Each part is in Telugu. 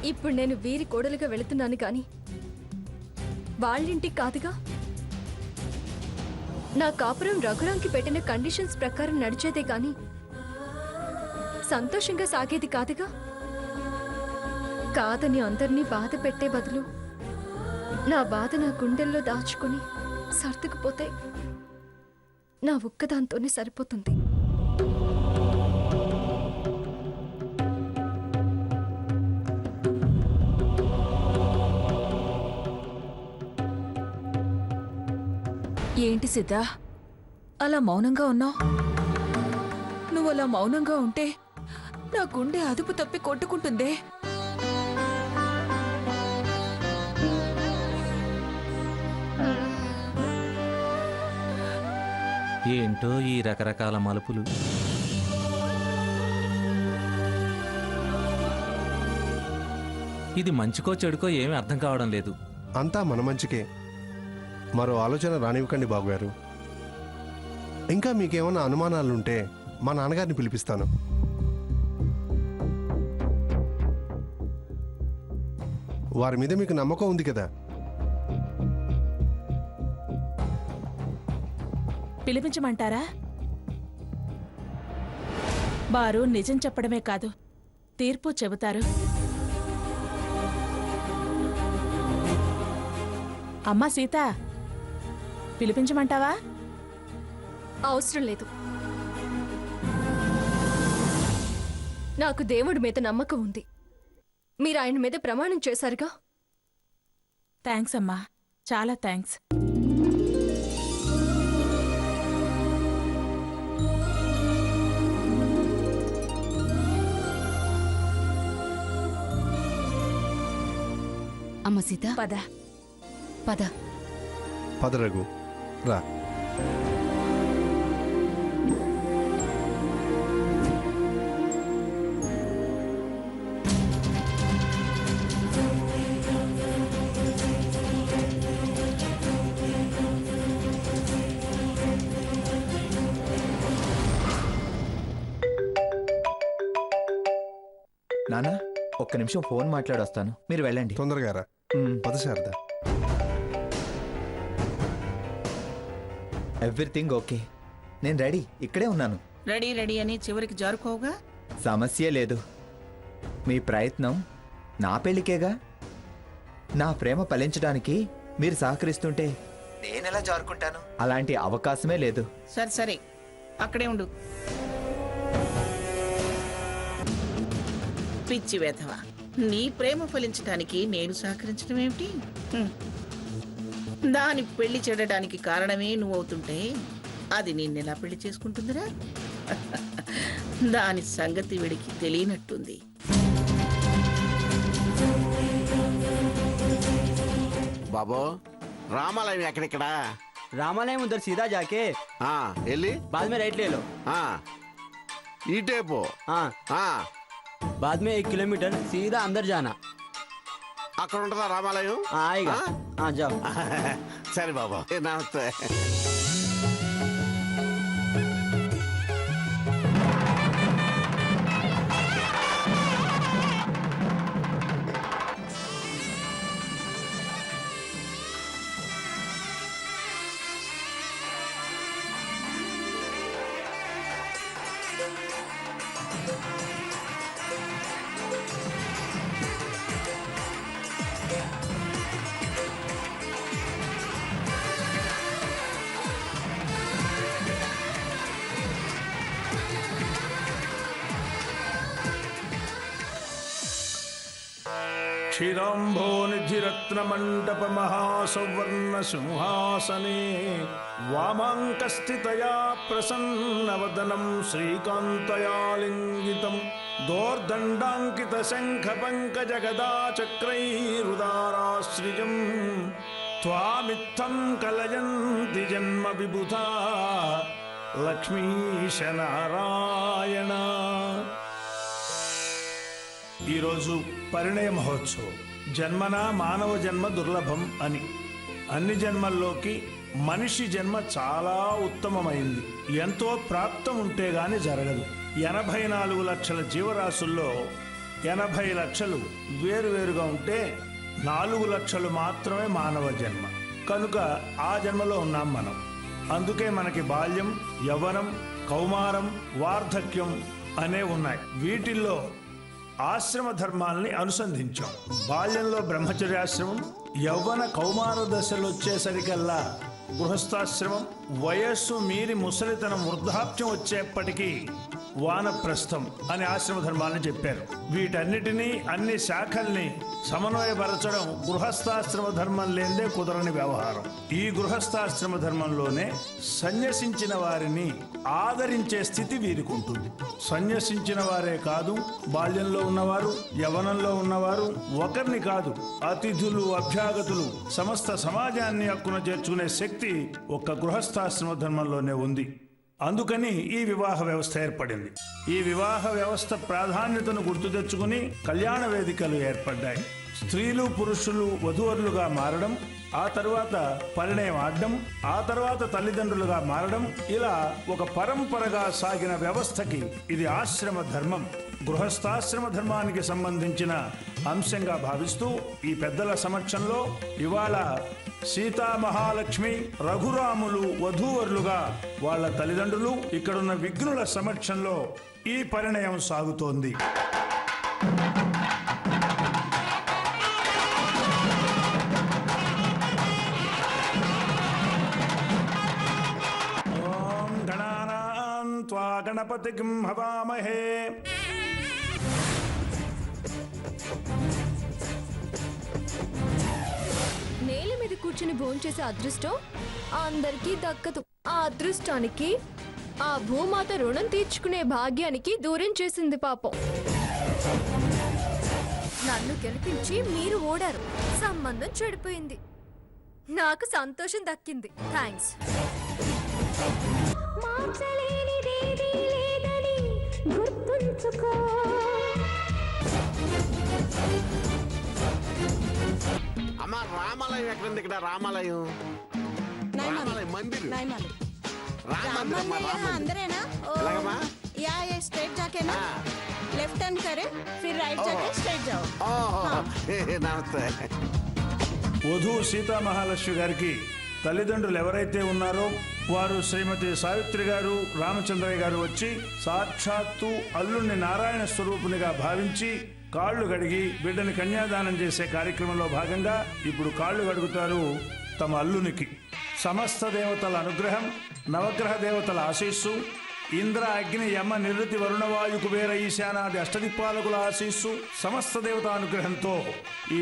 ఇప్పుడు నేను వీరి కోడలుగా వెళుతున్నాను కానీ వాళ్ళింటికి కాదుగా. నా కాపురం రఘురాంకి పెట్టిన కండిషన్స్ ప్రకారం నడిచేదే కానీ సంతోషంగా సాగేది కాదుగా. కాదని అందరినీ బాధ పెట్టే బదులు నా బాధ నా గుండెల్లో దాచుకుని సర్దుకుపోతే నా ఒక్కదాంతోనే సరిపోతుంది. ఏంటి సిద్ధా అలా మౌనంగా ఉన్నావు? నువ్వు అలా మౌనంగా ఉంటే నా గుండె అదుపు తప్పి కొట్టుకుంటుందే. ఏంటో ఈ రకరకాల మలుపులు. ఇది మంచికో చెడుకో ఏమీ అర్థం కావడం లేదు. అంతా మన మంచికే. మరో ఆలోచన రానివ్వకండి బాబుగారు. ఇంకా మీకేమన్నా అనుమానాలుంటే మా నాన్నగారిని పిలిపిస్తాను. వారి మీద మీకు నమ్మకం ఉంది కదా? పిలిపించమంటారా? వారు నిజం చెప్పడమే కాదు, తీర్పు చెబుతారు. అమ్మా సీత, పిలిపించమంటావా? అవసరం లేదు. నాకు దేవుడి మీద నమ్మకం ఉంది. మీరు ఆయన మీద ప్రమాణం చేశారుగా. థ్యాంక్స్ అమ్మా, చాలా థ్యాంక్స్. అమ్మ సీత, పద పద. పద రఘు, రా. నాన్న, ఒక్క నిమిషం ఫోన్ మాట్లాడొస్తాను, మీరు వెళ్ళండి. తొందరగా రా. పద శారద. ఎవ్రీథింగ్ ఓకే, నేను రెడీ, ఇక్కడే ఉన్నాను. రెడీ రెడీ అని చివరికి జారుకోవుగా. సమస్య లేదు. మీ ప్రయత్నం నా పెళ్లికేగా. నా ప్రేమ ఫలించడానికి మీరు సహకరిస్తుంటే నేనెలా జారుకుంటాను? అలాంటి అవకాశమే లేదు. సరే సరే, అక్కడే ఉండు. పిచ్చి వేధవా, నీ ప్రేమ ఫలించడానికి నేను సహకరించడం ఏమిటి? దాని పెళ్లి చెడడానికి కారణమే నువ్వు అవుతుంటే అది నిన్నెలా పెళ్లి చేసుకుంటుందిరా? దాని సంగతి వీడికి తెలియనట్టుంది. బాబో, రామాలయం ఎక్కడిక్కడ? रामालय उधर सीधा जाके వెళ్ళి बाद में राइट ले लो। ఇటే పో. हाँ, बाद में 1 किलोमीटर सीधा अंदर जाना। అక్కడ ఉంటుందా రామాలయం? आएगा। हाँ जाओ। సరే బాబా, నమస్తే. क्षीराम्भोनिधिरत्नमण्डप महासौवर्ण सिंहासने वामाङ्कस्थितया प्रसन्नवदनं श्रीकान्तया लिङ्गितं दोर्दण्डाङ्कित शङ्खपङ्कजगदा चक्रैरुदाराश्रियं त्वामित्थं कलयन्ति जन्म विबुधा लक्ष्मीश नारायण। ఈరోజు పరిణయ మహోత్సవం. జన్మన మానవ జన్మ దుర్లభం అని, అన్ని జన్మల్లోకి మనిషి జన్మ చాలా ఉత్తమమైంది. ఎంతో ప్రాప్తం ఉంటే గాని జరగదు. 84 లక్షల జీవరాశుల్లో 80 లక్షలు వేరువేరుగా ఉంటే 4 లక్షలు మాత్రమే మానవ జన్మ. కనుక ఆ జన్మలో ఉన్నాం మనం. అందుకే మనకి బాల్యం, యవ్వనం, కౌమారం, వార్ధక్యం అనే ఉన్నాయి. వీటిల్లో ఆశ్రమ ధర్మాల్ని అనుసంధించాం. బాల్యంలో బ్రహ్మచర్యాశ్రమం, యవ్వన కౌమార దశలు వచ్చేసరికల్లా గృహస్థాశ్రమం, వయస్సు మీరి ముసలితనం వృద్ధాప్యం వచ్చేప్పటికీ వానప్రస్థం అనే ఆశ్రమ ధర్మాలను చెప్పారు. వీటన్నిటినీ, అన్ని శాఖల్ని సమన్వయపరచడం గృహస్థాశ్రమ ధర్మం లేదే కుదరని వ్యవహారం. ఈ గృహస్థాశ్రమ ధర్మంలోనే సన్యసించిన వారిని ఆదరించే స్థితి వీరికి ఉంటుంది. సన్యసించిన వారే కాదు, బాల్యంలో ఉన్నవారు, యవ్వనంలో ఉన్నవారు, ఒకరిని కాదు, అతిథులు, అభ్యాగతులు, సమస్త సమాజాన్ని హక్కున చేర్చుకునే శక్తి ఒక్క గృహస్థాశ్రమ ధర్మంలోనే ఉంది. అందుకని ఈ వివాహ వ్యవస్థ ఏర్పడింది. ఈ వివాహ వ్యవస్థ ప్రాధాన్యతను గుర్తు తెచ్చుకుని కళ్యాణ వేదికలు ఏర్పడ్డాయి. స్త్రీలు, పురుషులు వధూవరులుగా మారడం, ఆ తర్వాత పరిణయం ఆడడం, ఆ తర్వాత తల్లిదండ్రులుగా మారడం, ఇలా ఒక పరంపరగా సాగిన వ్యవస్థకి ఇది ఆశ్రమ ధర్మం, గృహస్థాశ్రమ ధర్మానికి సంబంధించిన అంశంగా భావిస్తూ ఈ పెద్దల సమక్షంలో ఇవాళ సీతా మహాలక్ష్మి, రఘురాములు వధూవరులుగా వాళ్ళ తల్లిదండ్రులు, ఇక్కడున్న విఘ్నుల సమక్షంలో ఈ పరిణయం సాగుతోంది. ఓం గణానాం త్వా గణపతిం హవామహే. నేల మీద కూర్చుని భోంచేసే అదృష్టం అందరికీ దక్కదు. ఆ అదృష్టానికి ఆ భూమాత రుణం తీర్చుకునే భాగ్యానికి దూరం చేసింది పాపం. నన్ను గెలిపించి మీరు ఓడారు, సంబంధం చెడిపోయింది, నాకు సంతోషం దక్కింది. థ్యాంక్స్. అమ్మా రామాలయం ఎక్కడుంది? ఇక్కడ రామాలయం, రామాలయం మందిర్, రామ మందిర్ అమ్మా, రామ మందిర్. अंदर है ना? ఎలాగమ్మా? या ये स्ट्रेट जाके ना लेफ्ट टर्न करे, फिर राइट जाके स्ट्रेट जाओ. ఓహో, నమస్తే. వధువు సీతా మహాలక్ష్మి గారికి తల్లిదండ్రులు ఎవరైతే ఉన్నారో వారు శ్రీమతి సావిత్రి గారు, రామచంద్రయ్య గారు వచ్చి సాక్షాత్తు అల్లుణ్ణి నారాయణ స్వరూపునిగా భావించి కాళ్ళు కడిగి బిడ్డని కన్యాదానం చేసే కార్యక్రమంలో భాగంగా ఇప్పుడు కాళ్ళు కడుగుతారు తమ అల్లునికి. సమస్త దేవతల అనుగ్రహం, నవగ్రహ దేవతల ఆశీస్సు, ఇంద్ర, అగ్ని, యమ, నిరుతి, వరుణవాయు, కుబేర, ఈశానాది అష్టదిక్పాలకుల ఆశీస్సు, సమస్త దేవత అనుగ్రహంతో ఈ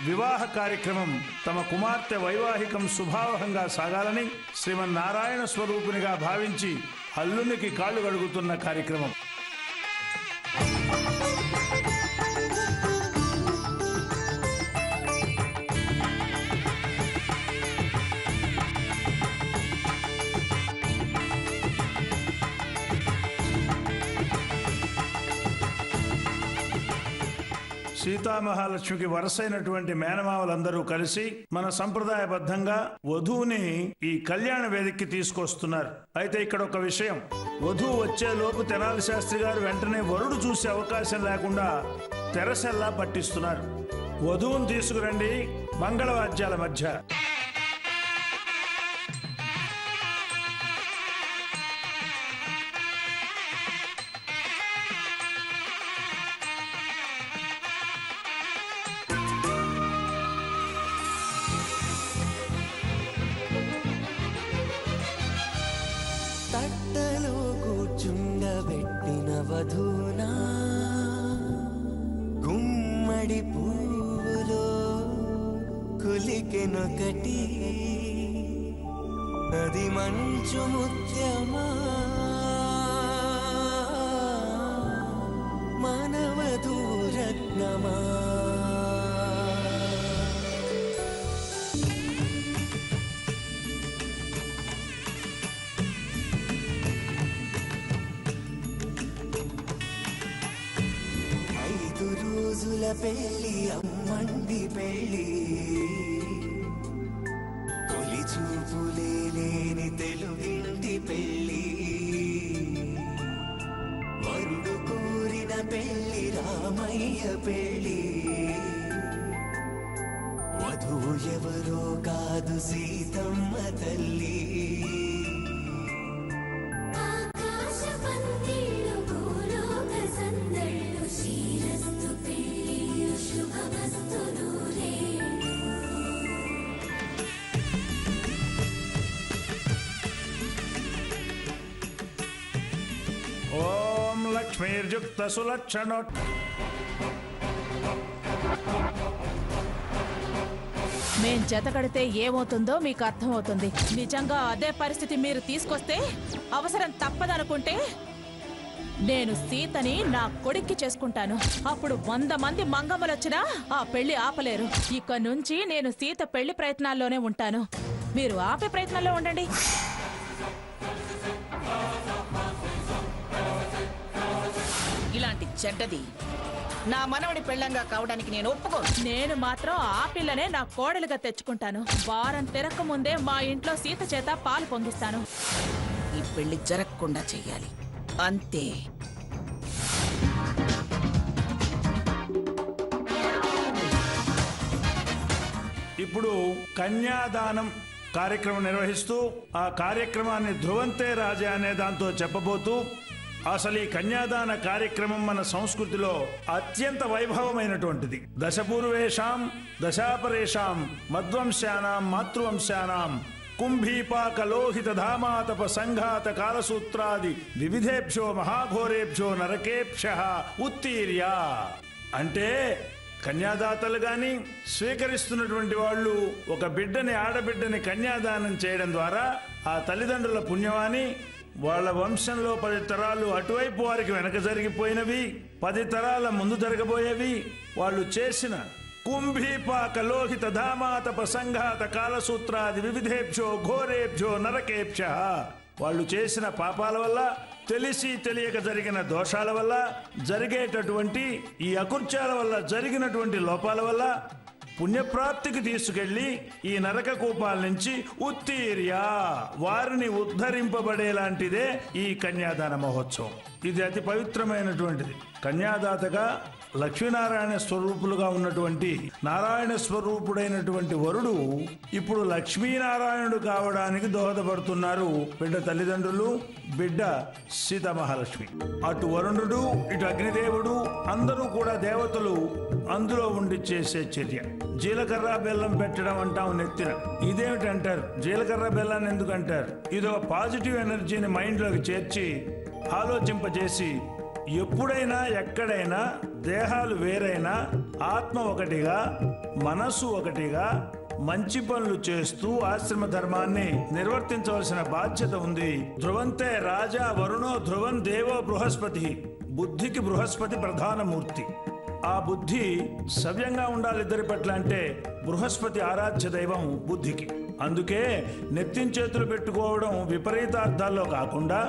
వివాహ కార్యక్రమం తమ కుమార్తె వైవాహికం శుభావహంగా సాగాలని శ్రీమన్నారాయణ స్వరూపునిగా భావించి అల్లునికి కాళ్ళు కడుగుతున్న కార్యక్రమం. సీతామహాలక్ష్మికి వరసైనటువంటి మేనమావలందరూ కలిసి మన సంప్రదాయబద్ధంగా వధువుని ఈ కళ్యాణ వేదికకి తీసుకొస్తున్నారు. అయితే ఇక్కడ ఒక విషయం, వధువు వచ్చే లోపు తెనాలి శాస్త్రి గారు వెంటనే వరుడు చూసే అవకాశం లేకుండా తెరసెల్లా పట్టిస్తున్నారు. వధువును తీసుకురండి మంగళవాద్యాల మధ్య. తట్టలో కూర్చుండబెట్టిన వధూనా గుమ్మడి పూలో కులికెనొకటి, అది మంచు ముత్యమా మానవధూరత్నమా. రోజుల పెళ్ళి, అమ్మండి పెళ్ళి, తొలి చూపులే లేని తెలుగింటి పెళ్ళి, వరుడు కోరిన పెళ్ళి, రామయ్య ప్రియ పెళ్ళి వధువు ఎవరో కాదు సీతమ్మ తల్లి ఓం లక్ష్మీర్యుక్త సులక్షణోట్ మేం జతకడితే ఏమవుతుందో మీకు అర్థమవుతుంది. నిజంగా అదే పరిస్థితి మీరు తీసుకొస్తే అవసరం తప్పదనుకుంటే నేను సీతని నా కొడుక్కి చేసుకుంటాను. అప్పుడు 100 మంది మంగమ్మలొచ్చినా ఆ పెళ్లి ఆపలేరు. ఇక నుంచి నేను సీత పెళ్లి ప్రయత్నాల్లోనే ఉంటాను. మీరు ఆపే ప్రయత్నాల్లో ఉండండి. ఇలాంటి చెడ్డది నా మనవడి పెళ్ళంగా కావడానికి నేను ఒప్పుకోను. నేను మాత్రం ఆ పిల్లనే నా కోడలుగా తెచ్చుకుంటాను. వారం తిరక్క ముందే మా ఇంట్లో సీత చేత పాలు పొంగిస్తాను. ఈ పెళ్లి జరగకుండా చెయ్యాలి, అంతే. ఇప్పుడు కన్యాదానం కార్యక్రమం నిర్వహిస్తూ ఆ కార్యక్రమాన్ని ధ్రువంతే రాజా అనే దాంతో చెప్పబోతూ అసలు ఈ కన్యాదాన కార్యక్రమం మన సంస్కృతిలో అత్యంత వైభవమైనటువంటిది. దశపూర్వేషాం దశాపరేషాం మధ్వంశానాం మాతృవంశానాం కుంభీపాక లోహిత ధామాతప సంఘాత కాలసూత్రాది వివిధేభ్యో మహాఘోరేభ్యో నరకేభ్యః ఉత్తీర్య. అంటే కన్యాదాతలు గాని స్వీకరిస్తున్నటువంటి వాళ్ళు ఒక బిడ్డని ఆడబిడ్డని కన్యాదానం చేయడం ద్వారా ఆ తల్లిదండ్రుల పుణ్యమాని వాళ్ళ వంశంలో 10 తరాలు అటువైపు వారికి వెనక జరిగిపోయినవి, 10 తరాల ముందు జరగబోయేవి, వాళ్ళు చేసిన కుంభీపాక లోహిత ధామాతప సంఘాత కాలసూత్రాది వివిధేభ్యో ఘోరేభ్యో నరకేభ్యః, వాళ్ళు చేసిన పాపాల వల్ల తెలిసి తెలియక జరిగిన దోషాల వల్ల జరిగేటటువంటి ఈ అకృత్యాల వల్ల జరిగినటువంటి లోపాల వల్ల పుణ్యప్రాప్తికి తీసుకెళ్లి ఈ నరక కూపాల నుంచి ఉత్తీర్య వారిని ఉద్ధరింపబడేలాంటిదే ఈ కన్యాదాన మహోత్సవం. ఇది అతి పవిత్రమైనటువంటిది. కన్యాదాతగా లక్ష్మీనారాయణ స్వరూపులుగా ఉన్నటువంటి నారాయణ స్వరూపుడైనటువంటి వరుడు ఇప్పుడు లక్ష్మీనారాయణుడు కావడానికి దోహదపడుతున్నారు బిడ్డ తల్లిదండ్రులు, బిడ్డ సీతామహాలక్ష్మి. అటు వరుణుడు ఇటు అగ్నిదేవుడు అందరూ కూడా దేవతలు అందులో ఉండి చేసే చర్య. జీలకర్ర బెల్లం పెట్టడం అంటాం నెత్తిన. ఇదేమిటంటారు, జీలకర్ర బెల్లాన్ని ఎందుకంటారు? ఇదో పాజిటివ్ ఎనర్జీని మైండ్లోకి చేర్చి ఆలోచింపజేసి ఎప్పుడైనా ఎక్కడైనా దేహాలు వేరైనా ఆత్మ ఒకటిగా మనస్సు ఒకటిగా మంచి పనులు చేస్తూ ఆశ్రమ ధర్మాన్ని నిర్వర్తించవలసిన బాధ్యత ఉంది. ధ్రువంతే రాజా వరుణో ధ్రువం దేవో బృహస్పతి. బుద్ధికి బృహస్పతి ప్రధానమూర్తి. ఆ బుద్ధి సవ్యంగా ఉండాలి ఇద్దరి పట్ల అంటే బృహస్పతి ఆరాధ్య దైవం బుద్ధికి. అందుకే నెత్తిన చేతులు పెట్టుకోవడం విపరీతార్థాల్లో కాకుండా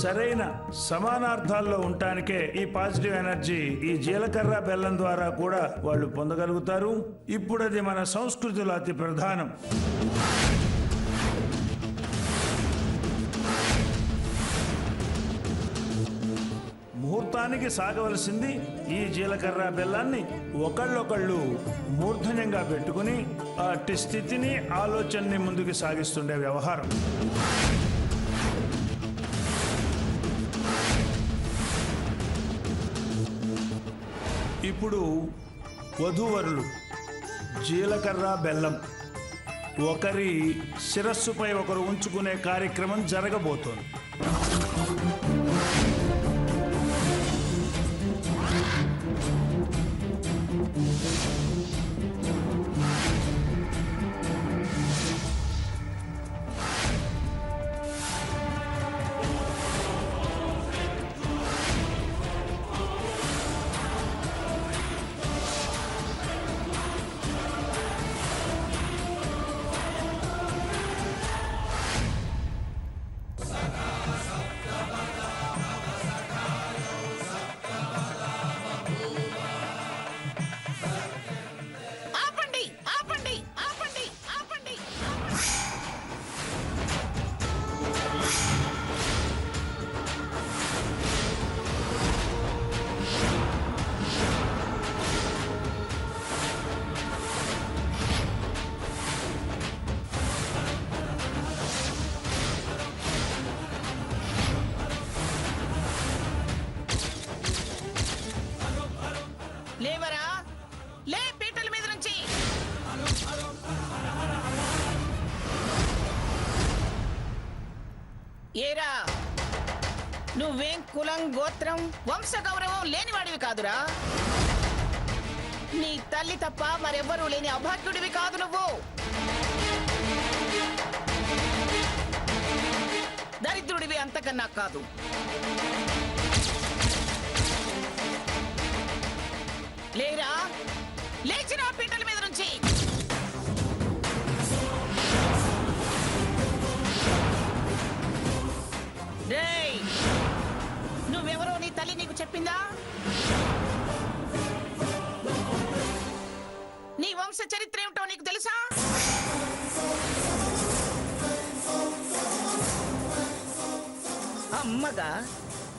సరైన సమానార్థాల్లో ఉండటానికే ఈ పాజిటివ్ ఎనర్జీ ఈ జీలకర్ర బెల్లం ద్వారా కూడా వాళ్ళు పొందగలుగుతారు. ఇప్పుడు అది మన సంస్కృతిలో అతి ప్రధానం. ముహూర్తానికి సాగవలసింది ఈ జీలకర్ర బెల్లాన్ని ఒకళ్ళొకళ్ళు మూర్ధన్యంగా పెట్టుకుని అట్టి స్థితిని ఆలోచనని ముందుకు సాగిస్తుండే వ్యవహారం. ఇప్పుడు వధూవరులు జీలకర్ర బెల్లం ఒకరి శిరస్సుపై ఒకరు ఉంచుకునే కార్యక్రమం జరగబోతోంది. ఏరా, నువ్వేం కులం గోత్రం వంశ గౌరవం లేనివాడివి కాదురా. నీ తల్లి తప్ప మరెవ్వరూ లేని అభాగ్యుడివి కాదు నువ్వు. దరిద్రుడివి అంతకన్నా కాదు. లేరా, లేచిన పీటల మీద నుంచి. రేయ్, నువ్వెవరో నీ తల్లి నీకు చెప్పిందా? నీ వంశ చరిత్ర ఏమిటో నీకు తెలుసా? అమ్మగా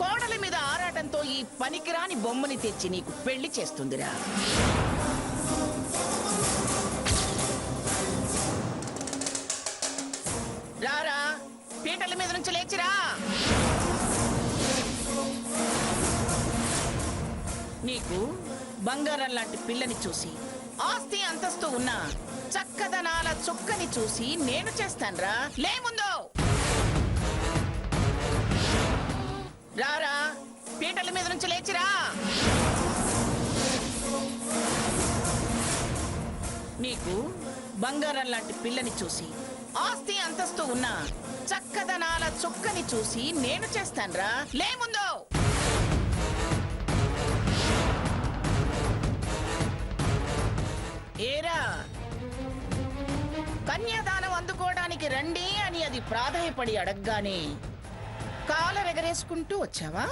కోడల మీద ఆరాటంతో ఈ పనికిరాని బొమ్మని తెచ్చి నీకు పెళ్లి చేస్తుందిరా. రారా, పీటల మీద నుంచి లేచిరా. నీకు బంగారం లాంటి పిల్లని చూసి, ఆస్తి అంతస్తు ఉన్న చక్కదనాల చుక్కని చూసి నేను చేస్తాన్రా. లే ముందు రారా, పీటల మీద నుంచి లేచిరా. నీకు బంగారం లాంటి పిల్లని చూసి, ఆస్తి అంతస్తు ఉన్న చక్కదనాల చుక్కని చూసి నేను చేస్తాన్రా. లే ముందు. ఏరా, కన్యాదానం అందుకోవడానికి రండి అని అది ప్రాధాయపడి అడగగానే కాలరెగరేసుకుంటూ వచ్చావా?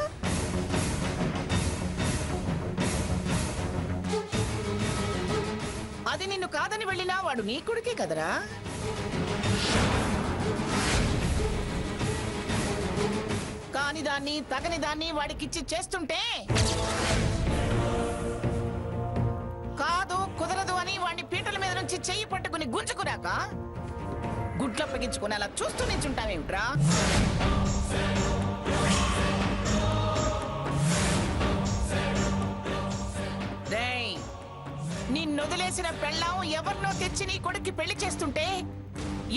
అది నిన్ను కాదని వెళ్ళినా వాడు నీ కొడుకే కదరా. కాని దాన్ని తగని దాన్ని వాడికిచ్చి చేస్తుంటే, కాదు కుదరదు అని వాడిని పీటల మీద నుంచి చెయ్యి పట్టుకుని గుంజుకురాక గుడ్లప్పగించుకుని అలా చూస్తూ నించుంటావేమిట్రా? నిన్నొదిలేసిన పెళ్ళాం ఎవరినో తెచ్చి నీ కొడుక్కి పెళ్లి చేస్తుంటే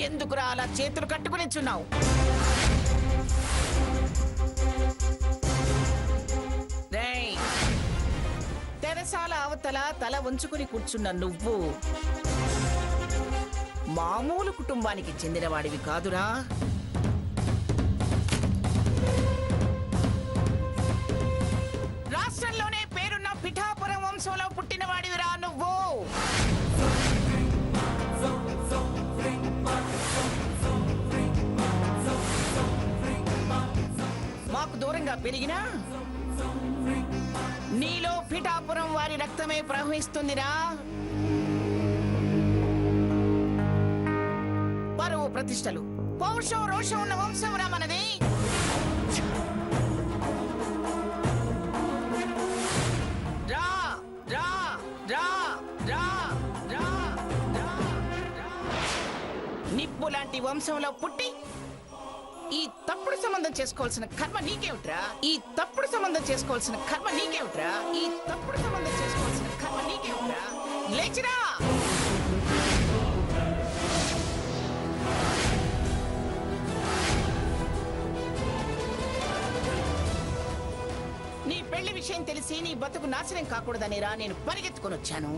ఎందుకురా అలా చేతులు కట్టుకుని నించున్నావు? తెరసాల అవతల తల వంచుకుని కూర్చున్న నువ్వు మామూలు కుటుంబానికి చెందినవాడివి కాదురా. రాష్ట్రంలోనే పేరున్న పిఠాపురం వంశంలో పుట్టినవాడివిరా నువ్వు. మాకు దూరంగా పెరిగినా నీలో పిఠాపురం వారి రక్తమే ప్రవహిస్తుందిరా. పరువు ప్రతిష్టలు, పౌరుషం రోషం ఉన్న వంశం రా మనది. రా రా రా రా రా రా. నిప్పు లాంటి వంశంలో పుట్టి ఈ తప్పుడు సంబంధం చేసుకోవాల్సిన కర్మ నీకేమిట్రా? ఈ తప్పుడు సంబంధం చేసుకోవాల్సిన కర్మ నీకేమిట్రా? ఈ తప్పుడు సంబంధం చేసుకోవాల్సిన కర్మ నీకేమిట్రా? లేచిరా. నీ పెళ్లి విషయం తెలిసి నీ బతుకు నాశనం కాకూడదనేరా నేను పరిగెత్తుకొని వచ్చాను.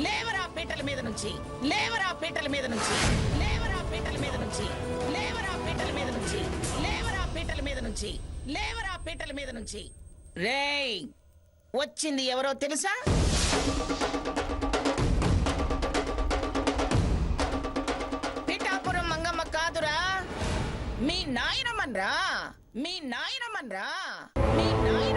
లేవరా పీటల మీద నుంచి, లేవరా పీటల మీద నుంచి, లేవరా పీటల మీద నుంచి, లేవరా పీటల మీద నుంచి, లేవరా పీటల మీద నుంచి, లేవరా పీటల మీద నుంచి. రేయ్, వచ్చింది ఎవరో తెలుసా? పిఠాపురం మంగమ్మ కాదురా, మీ నాయనమ్మన్రా, మీ నాయనమ్మన్రా, మీ నాయన